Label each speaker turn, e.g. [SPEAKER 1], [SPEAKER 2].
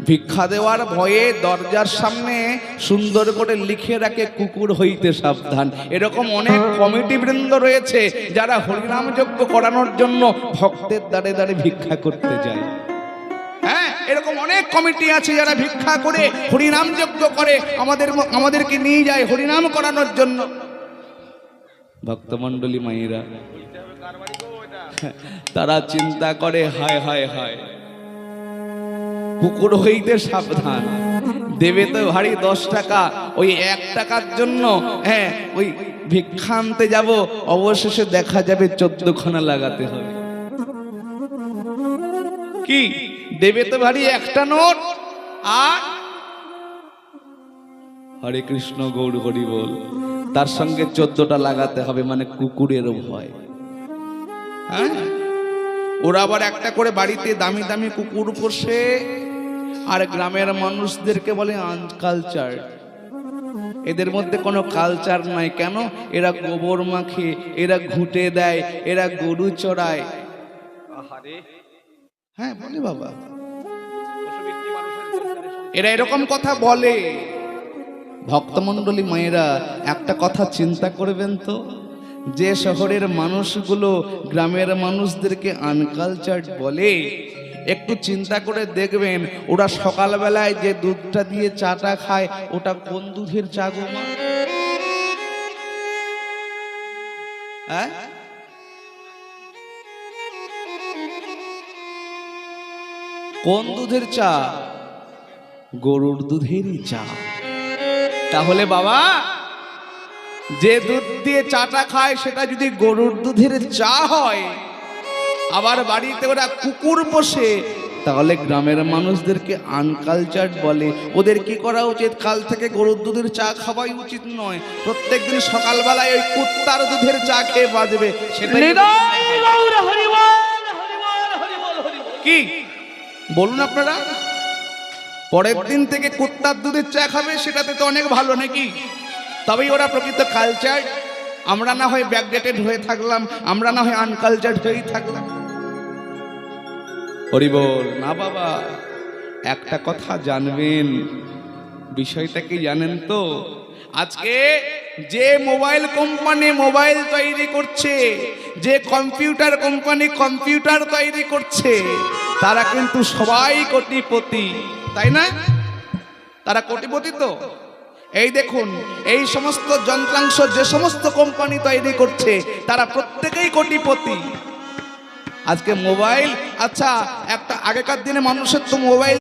[SPEAKER 1] ভিক্ষা দেওয়ার ভয়ে দরজার সামনে সুন্দর করে লিখে রাখে কুকুর হইতে সাবধান। এরকম অনেক কমিটি বৃন্দ রয়েছে যারা হরিনাম যজ্ঞ করানোর জন্য ভক্তের দ্বারে দ্বারে ভিক্ষা করতে যায়। হ্যাঁ, এরকম অনেক কমিটি আছে যারা ভিক্ষা করে হরিনাম যজ্ঞ করে, আমাদেরকে নিয়ে যায় হরিনাম করানোর জন্য। ভক্তমণ্ডলী মায়েরা তারা চিন্তা করে, হায় হায় হায়, কুকুর হইতে সাবধান, দেবে তো ভারী 10 টাকা, ওই 1 টাকার জন্য হ্যাঁ ওই ভিক্ষা আনতে যাব, অবশেষে দেখা যাবে 14 খানা লাগাতে হবে। কি দেবে তো ভারী একটা নোট, আর হরে কৃষ্ণ গৌর হরি বল, তার সঙ্গে 14টা লাগাতে হবে, মানে কুকুরেরও ভয়। হ্যাঁ, ওরা আবার একটা করে বাড়িতে দামি দামি কুকুর পোষে, আর গ্রামের মানুষদেরকে বলে আনকালচার। এদের মধ্যে কোনো কালচার নাই। কেন? এরা গোবর মাখে, এরা ঘুঁটে দেয়, এরা গরু চড়ায়। হ্যাঁ বলে বাবা, এরা এরকম কথা বলে। ভক্তমণ্ডলী মায়েরা একটা কথা চিন্তা করবেন তো, যে শহরের মানুষগুলো গ্রামের মানুষদেরকে আনকালচার্ড বলে, একটু চিন্তা করে দেখবেন ওরা সকালবেলায় যে দুধটা দিয়ে চাটা খায়, ওটা কোন দুধের চা গো মা? হ্যাঁ, কোন দুধের চা? গরুর দুধেরই চা। তাহলে বাবা, যে দুধ দিয়ে চাটা খায় সেটা যদি গরুর দুধের চা হয়, আবার বাড়িতে ওরা কুকুর পোষে, তাহলে গ্রামের মানুষদেরকে আনকালচার্ড বলে। ওদের কি করা উচিত? কাল থেকে গরুর দুধের চা খাওয়াই উচিত নয়, প্রত্যেকদিন সকালবেলায় ওই কুত্তার দুধের চা খেয়ে বাজবে। সেটাই কি বলুন আপনারা? পরের দিন থেকে কুত্তার দুধের চা খাবে, সেটাতে তো অনেক ভালো নাকি? তবেই ওরা প্রকৃত কালচার। আমরা না হয় ব্যাকডেটেড হয়ে থাকলাম, আমরা না হয় আনকালচার্ড হয়েই থাকলাম। হরি বল না বাবা, একটা কথা জানবেন, বিষয়টা কি জানেন তো? আজকে যে মোবাইল কোম্পানি মোবাইল তৈরি করছে, যে কম্পিউটার কোম্পানি কম্পিউটার তৈরি করছে, তারা কিন্তু সবাই কোটিপতি, তাই না? তারা কোটিপতি তো। এই দেখুন, এই সমস্ত যন্ত্রাংশ যে সমস্ত কোম্পানি তৈরি করছে, তারা প্রত্যেকেই কোটিপতি। আজকে মোবাইল, আচ্ছা একটা আগেকার দিনে মানুষের তো মোবাইল